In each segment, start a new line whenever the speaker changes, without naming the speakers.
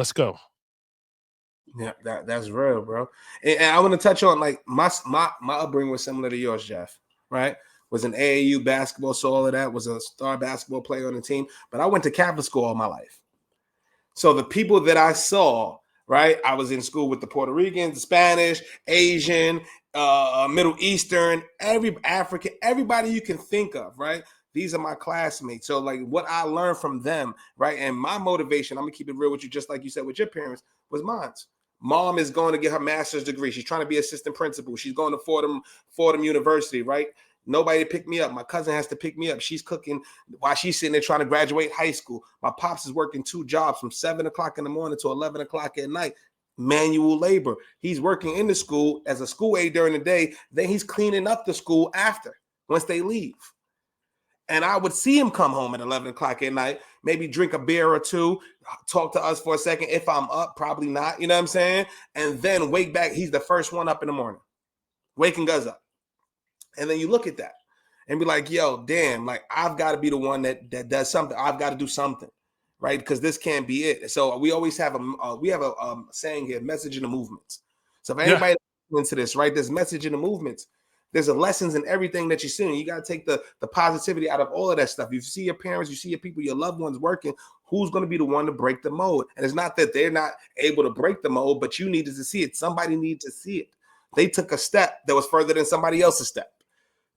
Let's go.
Yeah, that's real, bro. And I want to touch on like my upbringing was similar to yours, Jeff. Right? Was an AAU basketball, so all of that, was a star basketball player on the team. But I went to Catholic school all my life. So the people that I saw, right? I was in school with the Puerto Ricans, the Spanish, Asian, Middle Eastern, African, everybody you can think of, right? These are my classmates. So like what I learned from them, right? And my motivation, I'm gonna keep it real with you, just like you said with your parents, was mine. Mom is going to get her master's degree. She's trying to be assistant principal. She's going to Fordham University, right? Nobody to pick me up. My cousin has to pick me up. She's cooking while she's sitting there trying to graduate high school. My pops is working 2 jobs from 7 o'clock in the morning to 11 o'clock at night. Manual labor. He's working in the school as a school aide during the day. Then he's cleaning up the school after, once they leave. And I would see him come home at 11 o'clock at night, maybe drink a beer or two, talk to us for a second. If I'm up, probably not, you know what I'm saying? And then wake back. He's the first one up in the morning, waking us up. And then you look at that and be like, yo, damn, like I've got to be the one that does something. I've got to do something, right? Because this can't be it. So we always have a saying here, message in the movements. So if anybody into this, right, there's message in the movements. There's a lessons in everything that you're seeing. You got to take the positivity out of all of that stuff. You see your parents, you see your people, your loved ones working. Who's going to be the one to break the mold? And it's not that they're not able to break the mold, but you needed to see it. Somebody needed to see it. They took a step that was further than somebody else's step.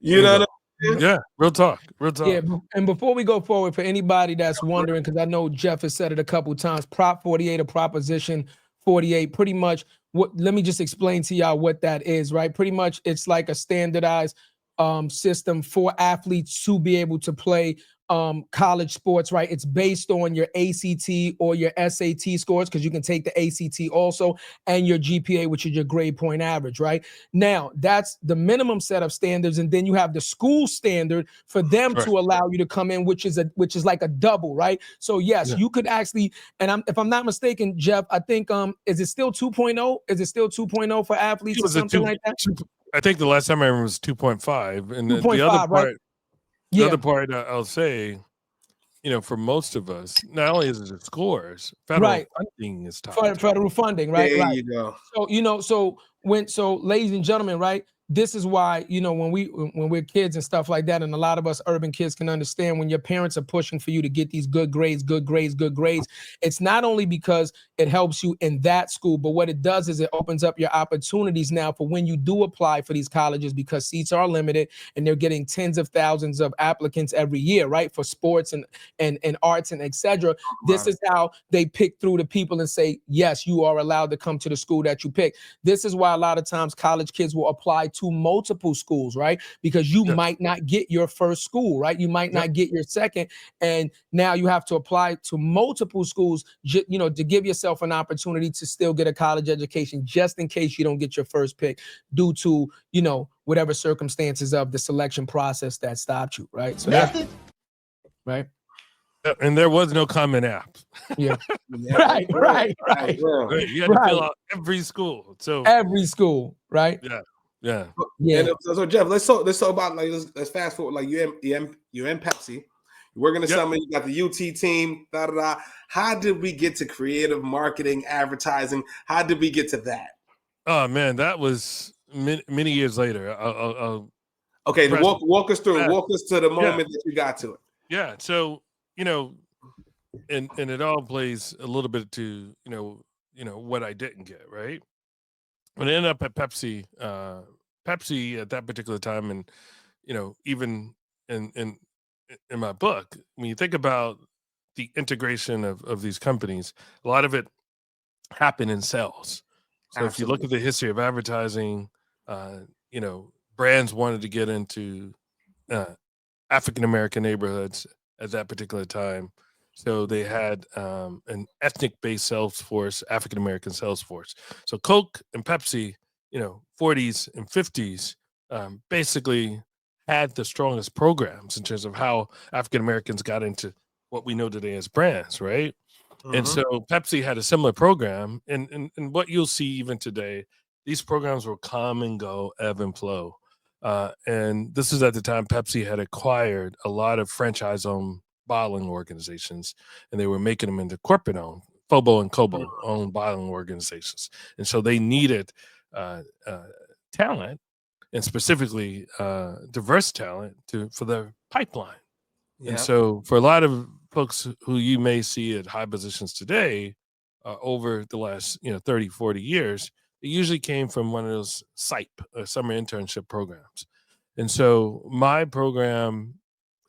You know what I mean?
Yeah, real talk.
Yeah, and before we go forward, for anybody that's wondering, because I know Jeff has said it a couple times, Prop 48 or Proposition 48, pretty much let me just explain to y'all what that is, right? Pretty much it's like a standardized system for athletes to be able to play college sports, right? It's based on your ACT or your SAT scores, because you can take the ACT also, and your GPA, which is your grade point average, right? Now, that's the minimum set of standards, and then you have the school standard for them to allow you to come in, which is like a double, right? So yes, you could actually, and if I'm not mistaken, Jeff, I think is it still 2.0? Is it still 2.0 for athletes or something like that?
I think the last time I remember was 2.5, and
2.5,
the other part.
right?
The other part I'll say, for most of us, not only is it the scores, federal funding is tough.
Federal funding, right?
There
right.
you go.
So ladies and gentlemen, right? This is why, when we're kids and stuff like that, and a lot of us urban kids can understand when your parents are pushing for you to get these good grades, it's not only because it helps you in that school, but what it does is it opens up your opportunities now for when you do apply for these colleges, because seats are limited and they're getting tens of thousands of applicants every year, right? For sports and arts and etc. This is how they pick through the people and say, yes, you are allowed to come to the school that you pick. This is why a lot of times college kids will apply to multiple schools, right? Because you might not get your first school, right? You might not get your second. And now you have to apply to multiple schools, to give yourself an opportunity to still get a college education, just in case you don't get your first pick due to, whatever circumstances of the selection process that stopped you, right? So right.
And there was no Common App.
Yeah. Right.
You had to fill out every school. So
every school, right?
Yeah.
And so Jeff, let's talk about let's fast forward. Like you're in Pepsi, you're working the summer, you got the UT team, How did we get to creative marketing, advertising? How did we get to that?
Oh man, that was many years later.
Okay, walk us through. Walk us to the moment that you got to it.
Yeah. So and it all plays a little bit to what I didn't get, right? When I ended up at Pepsi, Pepsi at that particular time, and even in my book, when you think about the integration of these companies, a lot of it happened in sales. So if you look at the history of advertising, brands wanted to get into African American neighborhoods at that particular time. So they had an ethnic-based sales force, African American sales force. So Coke and Pepsi, 40s and 50s, basically had the strongest programs in terms of how African Americans got into what we know today as brands, right? And so Pepsi had a similar program, and what you'll see even today, these programs will come and go, ebb and flow. And this is at the time Pepsi had acquired a lot of franchise-owned bottling organizations, and they were making them into corporate-owned FOBO and COBO, owned bottling organizations, and so they needed talent, and specifically diverse talent for their pipeline. And so for a lot of folks who you may see at high positions today, over the last 30, 40 years, it usually came from one of those SIPE, summer internship programs. And so my program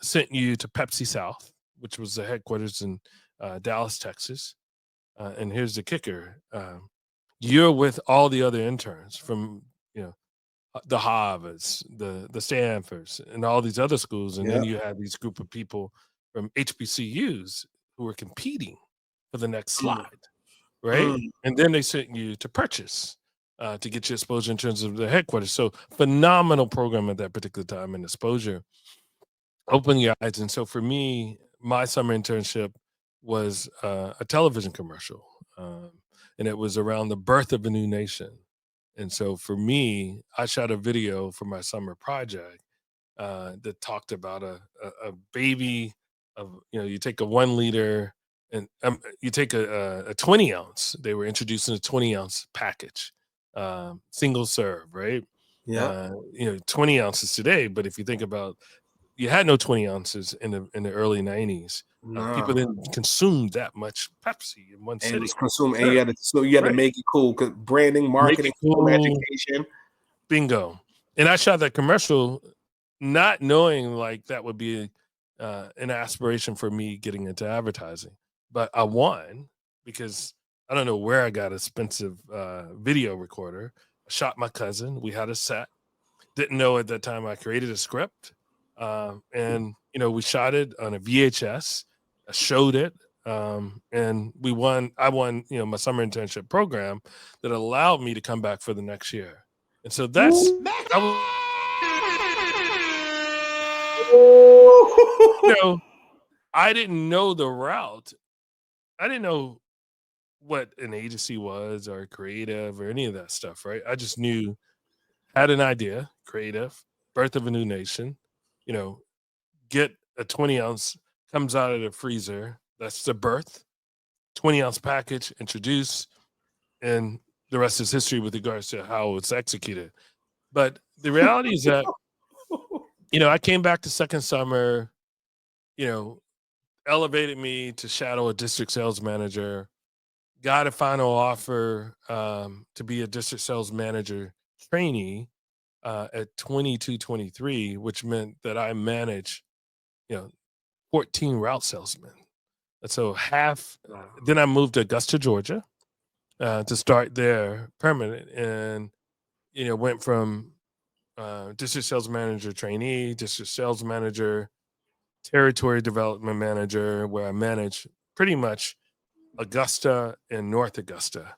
sent you to Pepsi South, which was the headquarters in Dallas, Texas. And here's the kicker. You're with all the other interns from, the Harvards, the Stanfords, and all these other schools. And then you had these group of people from HBCUs who were competing for the next slide, right? And then they sent you to Purchase to get your exposure in terms of the headquarters. So phenomenal program at that particular time, and exposure open your eyes. And so for me, my summer internship was a television commercial, and it was around the birth of a new nation. And so for me, I shot a video for my summer project that talked about a baby of, you take a 1 liter and you take a 20 ounce. They were introducing a 20 ounce package, single serve, right? 20 ounces today. But if you think about, you had no 20 ounces in the early 90s. People didn't consume that much Pepsi in one city.
It was consumed, and you had to make it cool, because branding, marketing, cool. Education.
Bingo. And I shot that commercial not knowing like that would be an aspiration for me getting into advertising. But I won because I don't know where I got an expensive video recorder. I shot my cousin. We had a set. Didn't know at that time I created a script. And we shot it on a VHS. I showed it, and we won. I won, my summer internship program that allowed me to come back for the next year. And so that's I didn't know the route. I didn't know what an agency was or creative or any of that stuff, right? I just knew, had an idea, creative, birth of a new nation, get a 20 ounce, comes out of the freezer. That's the birth. 20 ounce package, introduce, and the rest is history with regards to how it's executed. But the reality is that, I came back the second summer, elevated me to shadow a district sales manager, got a final offer to be a district sales manager trainee at 22, 23, which meant that I managed, 14 route salesmen. And so then I moved to Augusta, Georgia, to start there permanent, and, went from district sales manager trainee, district sales manager, territory development manager, where I managed pretty much Augusta and North Augusta.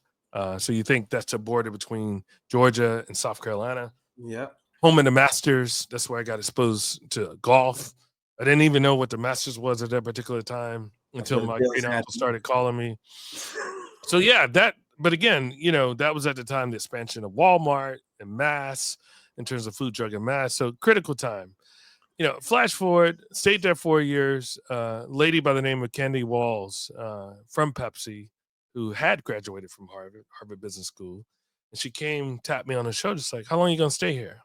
So you think that's a border between Georgia and South Carolina.
Yeah.
Home of the Masters. That's where I got exposed to golf. I didn't even know what the Masters was at that particular time until my great uncle started calling me. So but again, that was at the time the expansion of Walmart and mass in terms of food, drug, and mass. So critical time. Flash forward, stayed there 4 years. Lady by the name of Candy Walls from Pepsi, who had graduated from Harvard Business School, and she came, tapped me on the shoulder, just like, "How long are you gonna stay here?"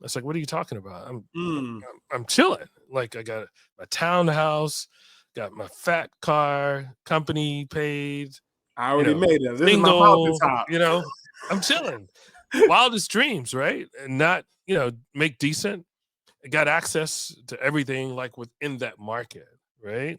I was like, "What are you talking about? I'm chilling. Like, I got my townhouse, got my fat car, company paid.
I already made it. This
single,
is my top.
I'm chilling. Wildest dreams, right? And not, make decent. I got access to everything like within that market, right?